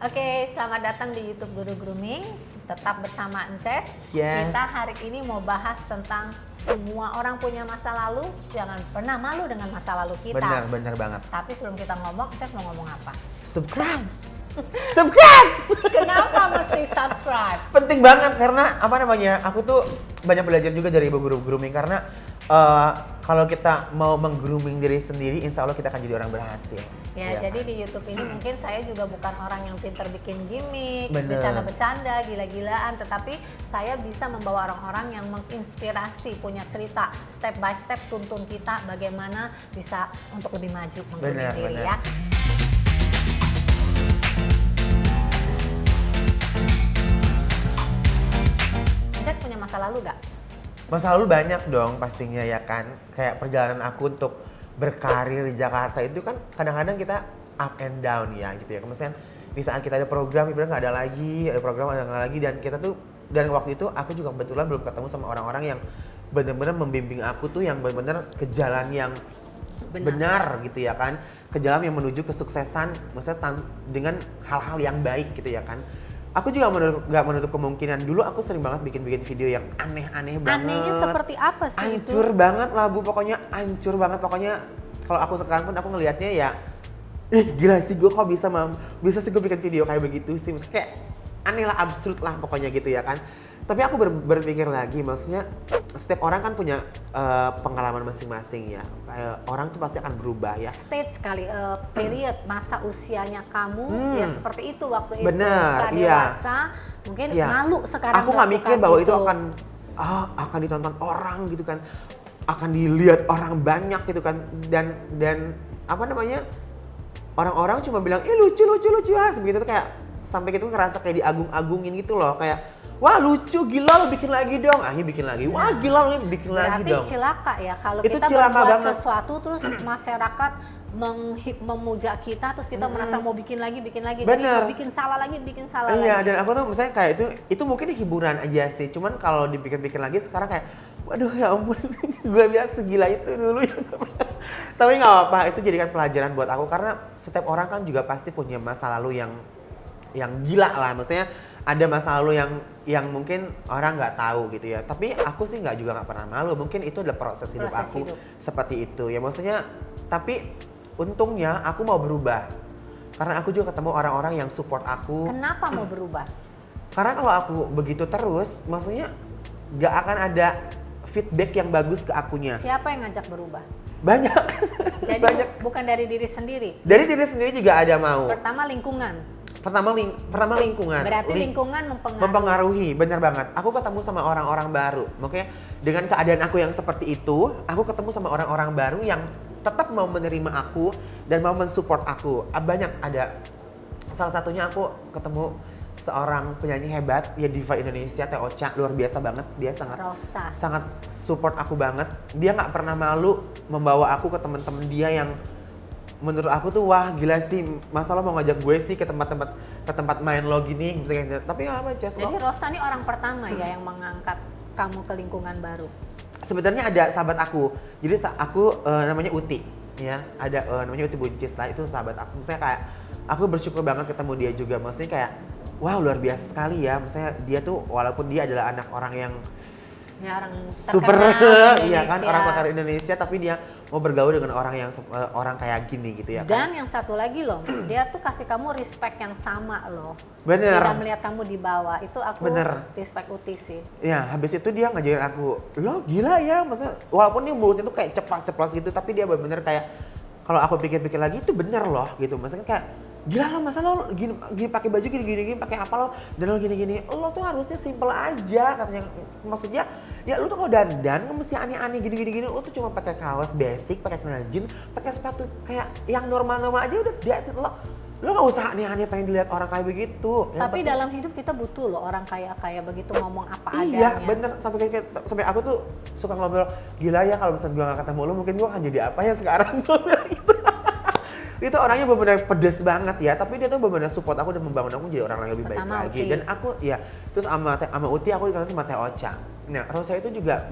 Oke, selamat datang di YouTube Guru Grooming. Tetap bersama Ences. Yes. Kita hari ini mau bahas tentang semua orang punya masa lalu. Jangan pernah malu dengan masa lalu kita. Benar banget. Tapi sebelum kita ngomong, Ences mau ngomong apa? Subscribe. Subscribe. Kenapa mesti subscribe? Penting banget karena aku tuh banyak belajar juga dari ibu guru grooming karena kalau kita mau meng-grooming diri sendiri, insya Allah kita akan jadi orang berhasil. Ya, jadi kan? di YouTube ini mungkin saya juga bukan orang yang pinter bikin gimmick, Bener. bercanda-bercanda, gila-gilaan, tetapi saya bisa membawa orang-orang yang menginspirasi, punya cerita step by step tuntun kita bagaimana bisa untuk lebih maju menggunakan diri Bener. ya. Ences punya masa lalu gak? Masa lalu banyak dong pastinya ya kan. Kayak perjalanan aku untuk berkarir di Jakarta itu kan kadang-kadang kita up and down ya gitu ya. Kemudian di saat kita ada program, ibaratnya nggak ada lagi, ada program ada nggak lagi, dan waktu itu aku juga kebetulan belum ketemu sama orang-orang yang benar-benar membimbing aku tuh yang benar-benar ke jalan yang benar gitu ya kan, ke jalan yang menuju kesuksesan, maksudnya dengan hal-hal yang baik gitu ya kan. Aku juga nggak menutup kemungkinan dulu aku sering banget bikin video yang aneh-aneh banget. Anehnya seperti apa sih Hancur itu? banget lah Bu, pokoknya hancur banget. Pokoknya kalau aku sekarang pun aku ngelihatnya ya, gila sih gue kok bisa sih gue bikin video kayak begitu sih. Maksudnya kayak aneh lah, absurd lah pokoknya gitu ya kan. Tapi aku berpikir lagi, maksudnya setiap orang kan punya pengalaman masing-masing ya. Orang tuh pasti akan berubah ya. Stage kali, period masa usianya kamu ya seperti itu waktu Bener, itu. Setelah iya. dewasa mungkin Iya. malu sekarang. Aku nggak mikir bahwa itu gitu. akan ditonton orang gitu kan, akan dilihat orang banyak gitu kan, dan orang-orang cuma bilang lucu ah, begitu tuh kayak sampai gitu ngerasa kayak diagung-agungin gitu loh, kayak wah lucu, gila lo bikin lagi dong, akhirnya bikin lagi, wah gila lo bikin lagi dong. Berarti cilaka ya kalau Itu kita cilaka berbuat banget. sesuatu terus masyarakat memuja kita terus kita merasa mau bikin lagi Bener. jadi mau bikin salah lagi. Iya, dan aku tuh misalnya kayak itu mungkin hiburan aja sih, cuman kalau dipikir-pikir lagi sekarang kayak waduh ya ampun, gue biasa segila itu dulu ya. Tapi nggak apa-apa, itu jadikan pelajaran buat aku karena setiap orang kan juga pasti punya masa lalu yang gila lah, maksudnya ada masa lalu yang mungkin orang nggak tahu gitu ya. Tapi aku sih nggak pernah malu, mungkin itu adalah proses hidup aku seperti itu ya, maksudnya. Tapi untungnya aku mau berubah karena aku juga ketemu orang-orang yang support aku. Kenapa mau berubah? Karena kalau aku begitu terus, maksudnya nggak akan ada feedback yang bagus ke akunya. Siapa yang ngajak berubah? Banyak. Jadi Banyak. bukan dari diri sendiri. Dari diri sendiri juga ada mau. Pertama lingkungan. Pertama lingkungan. Berarti lingkungan Mempengaruhi, benar banget. Aku ketemu sama orang-orang baru. Makanya dengan keadaan aku yang seperti itu, aku ketemu sama orang-orang baru yang tetap mau menerima aku dan mau mensupport aku. Banyak ada. Salah satunya aku ketemu seorang penyanyi hebat, ya diva Indonesia, Teh Ocha, luar biasa banget. Dia sangat support aku banget. Dia nggak pernah malu membawa aku ke teman-teman dia yang menurut aku tuh wah gila sih, masa lo mau ngajak gue sih ke tempat main lo gini misalnya. Tapi nggak apa, just Jadi Rosa ini orang pertama ya yang mengangkat kamu ke lingkungan baru. Sebenarnya ada sahabat aku, jadi aku namanya Uti ya, ada namanya Uti Buncis lah, itu sahabat aku. Misalnya kayak aku bersyukur banget ketemu dia juga, maksudnya kayak wow luar biasa sekali ya, maksudnya dia tuh walaupun dia adalah anak orang yang orang super iya kan, orang terkenal Indonesia, tapi dia mau bergaul dengan orang yang orang kayak gini gitu ya kan. Dan yang satu lagi loh, dia tuh kasih kamu respect yang sama loh. Bener. Tidak melihat kamu di bawah, itu aku respect Uti sih. Ya, habis itu dia ngajarin aku, lo gila ya, maksudnya walaupun dia mulutnya tuh kayak ceplas-ceplos gitu, tapi dia bener-bener kayak kalau aku pikir-pikir lagi itu bener loh gitu, maksudnya kayak gila lo, masa lo gini pakai baju gini pakai apa lo, dan lo gini lo tuh harusnya simple aja katanya. Maksudnya ya lo tuh kalau dandan kan mesti aneh-aneh gini lo tuh cuma pakai kaos basic, pakai celana jeans, pakai sepatu kayak yang normal-normal aja udah, lo gak usah aneh-aneh pengen dilihat orang kayak begitu. Tapi dalam hidup kita butuh loh orang kayak begitu ngomong apa adanya. Iya bener, sampai aku tuh suka ngobrol, gila ya kalau misalnya gue gak ketemu lo mungkin gue akan jadi apa ya sekarang. Itu orangnya benar-benar pedes banget ya, tapi dia tuh benar-benar support aku dan membangun aku jadi orang yang lebih baik lagi. Uti. Dan aku ya, terus sama Uti aku dikenal sama Teh Ocha. Nah, Rosa itu juga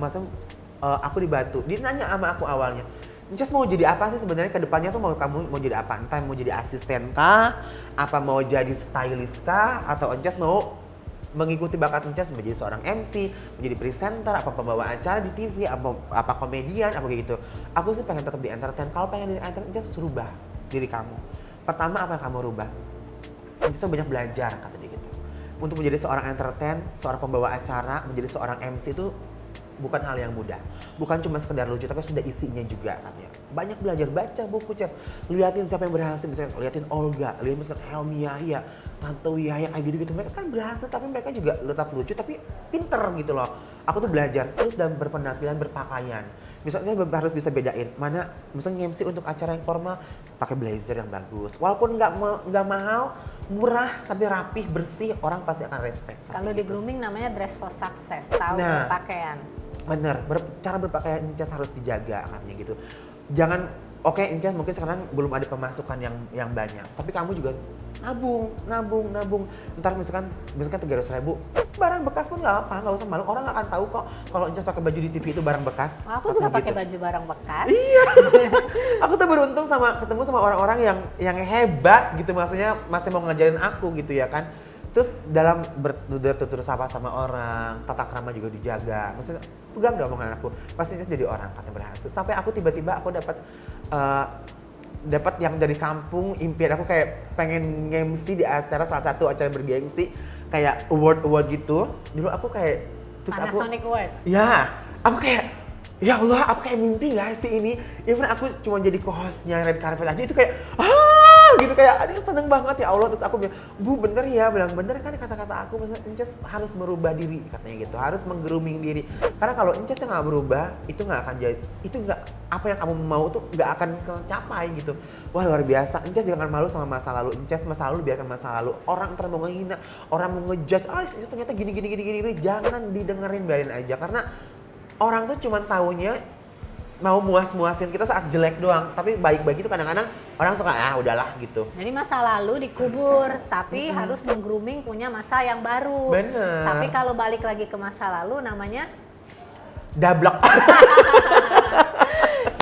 aku dibantu. Dia nanya sama aku awalnya, Incas mau jadi apa sih sebenarnya ke depannya tuh kamu mau jadi apa? Entah mau jadi asisten kah, apa mau jadi stylist kah, atau Incas mau mengikuti bakat Incas menjadi seorang MC, menjadi presenter, apa pembawa acara di TV, apa komedian, apa kayak gitu. Aku sih pengen tetap di entertain. Kalau pengen di entertain, Incas harus rubah diri kamu. Pertama apa yang kamu rubah? Incas banyak belajar kata dia gitu. Untuk menjadi seorang entertain, seorang pembawa acara, menjadi seorang MC itu bukan hal yang mudah. Bukan cuma sekedar lucu, tapi sudah isinya juga katanya. Banyak belajar, baca buku Ces. Liatin siapa yang berhasil, misalnya liatin Olga, liatin misalnya Helmi Yahya, Tanto Yahya, kayak gitu-gitu. Mereka kan berhasil, tapi mereka juga tetap lucu, tapi pinter gitu loh. Aku tuh belajar, terus dan berpenampilan, berpakaian. Misalnya harus bisa bedain mana, misalnya MC untuk acara yang formal pakai blazer yang bagus. Walaupun nggak mahal, murah tapi rapih, bersih, orang pasti akan respect. Kalau di grooming namanya dress for success, tahu Nah, berpakaian. Bener, cara berpakaian Incas harus dijaga katanya gitu. Jangan, oke Incas mungkin sekarang belum ada pemasukan yang banyak, tapi kamu juga nabung. Ntar misalkan 300.000, barang bekas pun nggak usah malu. Orang nggak akan tahu kok kalau Incas pakai baju di TV itu barang bekas. Aku juga katanya pakai gitu. baju barang bekas. Iya, aku tuh beruntung ketemu sama orang-orang yang hebat gitu, maksudnya masih mau ngajarin aku gitu ya kan. Terus dalam bertutur sapa sama orang, tata krama juga dijaga. Maksudnya pegang dong omongan aku, pasti jadi orang katanya berhasil. Sampai aku tiba-tiba aku dapat yang dari kampung, impian aku kayak pengen MC di salah satu acara bergengsi kayak award gitu. Dulu aku kayak Panasonic Award. Ya, aku kayak ya Allah, aku kayak mimpi gak sih ini? Even aku cuma jadi co-hostnya red carpet aja itu kayak gitu, kayak aduh seneng banget ya Allah. Terus aku bilang, Bu bener ya, bilang bener kan kata-kata aku, maksudnya Incas harus merubah diri katanya gitu, harus meng-grooming diri. Karena kalau Incas yang gak berubah, itu gak akan jadi, itu gak, apa yang kamu mau tuh gak akan tercapai gitu. Wah luar biasa, Incas jangan malu sama masa lalu Incas, masa lalu biarkan masa lalu. Orang ntar mau ngehina, orang mau ngejudge, Incas ternyata gini, jangan didengerin, biarin aja. Karena orang tuh cuma taunya mau muas-muasin kita saat jelek doang, tapi baik-baik itu kadang-kadang orang suka udahlah gitu. Jadi masa lalu dikubur, tapi harus meng-grooming punya masa yang baru. Bener. Tapi kalau balik lagi ke masa lalu namanya Dablek.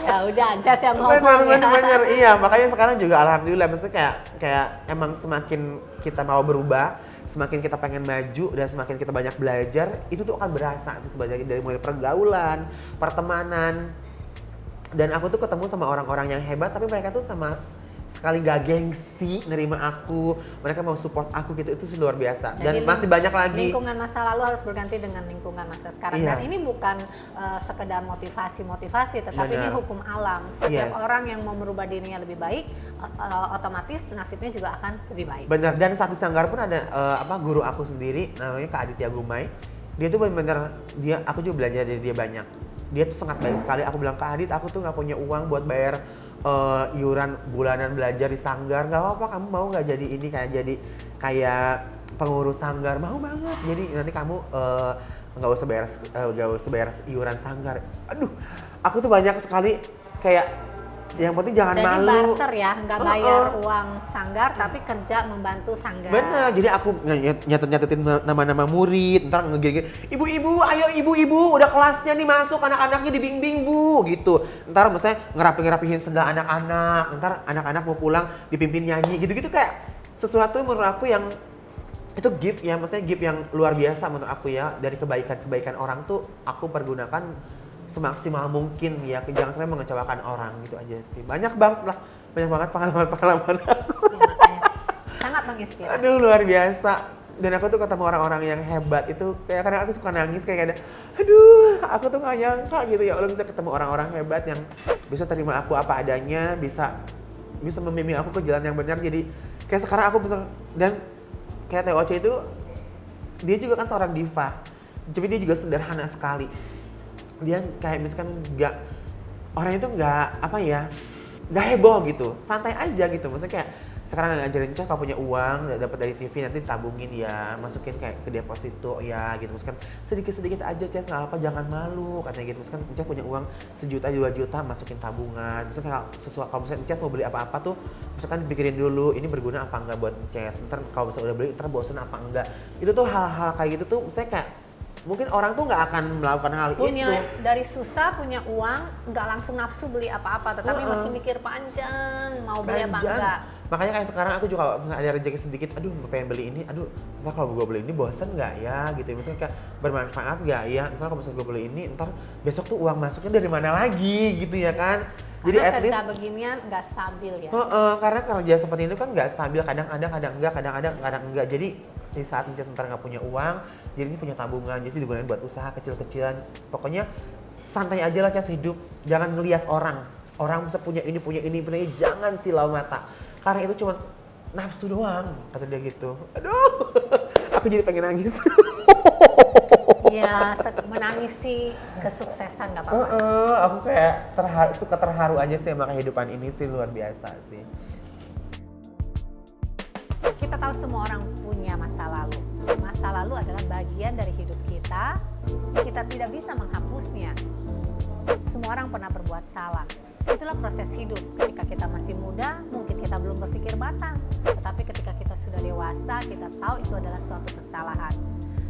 ya udah Anjas yang ngomong bener. Iya, makanya sekarang juga alhamdulillah, maksudnya kayak emang semakin kita mau berubah, semakin kita pengen maju dan semakin kita banyak belajar, itu tuh akan berasa sih sebenarnya dari mulai pergaulan, pertemanan. Dan aku tuh ketemu sama orang-orang yang hebat, tapi mereka tuh sama sekali gak gengsi nerima aku, mereka mau support aku gitu, itu sih luar biasa. Dan Jadi masih banyak lagi. Lingkungan masa lalu harus berganti dengan lingkungan masa sekarang. Iya. Dan ini bukan sekedar motivasi, tetapi ini Benar. hukum alam. Setiap Yes. orang yang mau merubah dirinya lebih baik, otomatis nasibnya juga akan lebih baik. Bener, dan saat di Sanggar pun ada guru aku sendiri, namanya Kak Aditya Gumai. Dia tuh bener-bener, aku juga belajar dari dia banyak. Dia tuh sangat baik sekali. Aku bilang, Kak Adit, aku tuh gak punya uang buat bayar iuran bulanan belajar di Sanggar. Gak apa-apa, kamu mau gak jadi ini, kayak pengurus Sanggar? Mau banget. Jadi nanti kamu gak usah bayar iuran Sanggar. Aduh, aku tuh banyak sekali kayak yang penting jangan Jadi malu. barter ya, nggak bayar uang Sanggar tapi kerja membantu Sanggar. Bener, jadi aku nyatetin nama-nama murid, ntar ngegini, ibu-ibu, ayo ibu-ibu, udah kelasnya nih masuk, anak-anaknya dibimbing bu, gitu. Ntar maksudnya ngerapihin sendal anak-anak, ntar anak-anak mau pulang dipimpin nyanyi, gitu-gitu kayak sesuatu menurut aku yang itu gift ya, maksudnya gift yang luar biasa menurut aku ya, dari kebaikan-kebaikan orang tuh aku pergunakan semaksimal mungkin ya, jangan sampai mengecewakan orang gitu aja sih. Banyak banget pengalaman-pengalaman aku. Ya, makanya sangat menginspirasi. Aduh luar biasa. Dan aku tuh ketemu orang-orang yang hebat itu kayak kadang aku suka nangis kayak ada, aduh aku tuh gak nyangka gitu ya Allah bisa ketemu orang-orang hebat yang bisa terima aku apa adanya, bisa membimbing aku ke jalan yang benar. Jadi kayak sekarang aku bisa, dan kayak TOC itu dia juga kan seorang diva, tapi dia juga sederhana sekali. Dia kayak misalkan orang itu nggak heboh gitu, santai aja gitu. Maksudnya kayak sekarang ngajarin Cah, kalau punya uang dapat dari TV nanti tabungin ya, masukin kayak ke deposito ya gitu. Misalkan sedikit aja Cah, nggak apa, jangan malu katanya gitu. Misalkan Cah punya uang 1 juta 2 juta masukin tabungan. Misalkan kalau misalkan Cah mau beli apa-apa tuh, misalkan pikirin dulu ini berguna apa enggak buat Cah. Ntar kalau misalkan udah beli ntar bosen apa enggak. Itu tuh hal-hal kayak gitu tuh, misalnya kayak mungkin orang tuh nggak akan melakukan hal punya itu. dari susah punya uang, nggak langsung nafsu beli apa-apa, tetapi masih mikir panjang mau beli apa Panjang. enggak. Makanya kayak sekarang aku juga kalau misalnya ada rezeki sedikit, aduh pengen beli ini, aduh ntar kalau gue beli ini bosen nggak ya gitu. Misalnya kayak bermanfaat nggak ya, ntar kalau misalnya gue beli ini, ntar besok tuh uang masuknya dari mana lagi gitu ya kan. Jadi Karena at kerja least beginian nggak stabil ya. karena kerja seperti ini kan nggak stabil, kadang ada, kadang enggak, kadang enggak. Jadi di saat Cis ntar nggak punya uang, jadi ini punya tabungan, jadi digunakan buat usaha kecil-kecilan. Pokoknya santai aja lah Cis hidup, jangan ngelihat orang bisa punya ini, jangan silau mata. Karena itu cuma nafsu doang, kata dia gitu. Aduh, aku jadi pengen nangis. Iya, menangisi kesuksesan nggak apa-apa. Aku kayak suka terharu aja sih sama kehidupan ini sih, luar biasa sih. Kita tahu semua orang punya masa lalu. Masa lalu adalah bagian dari hidup kita. Kita tidak bisa menghapusnya. Semua orang pernah berbuat salah. Itulah proses hidup. Ketika kita masih muda, mungkin kita belum berpikir matang. Tetapi ketika kita sudah dewasa, kita tahu itu adalah suatu kesalahan.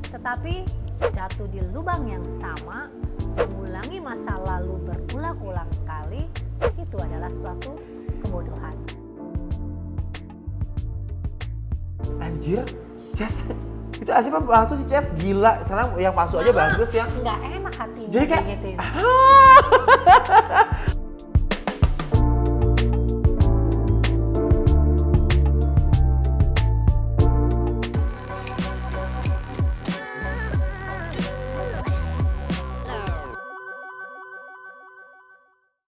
Tetapi jatuh di lubang yang sama, mengulangi masa lalu berulang-ulang kali, itu adalah suatu kebodohan. Anjir, Ces, itu asli apa palsu sih Ces? Gila, sekarang yang palsu aja bagus ya. Nggak enak hatinya Jadi kayak gitu.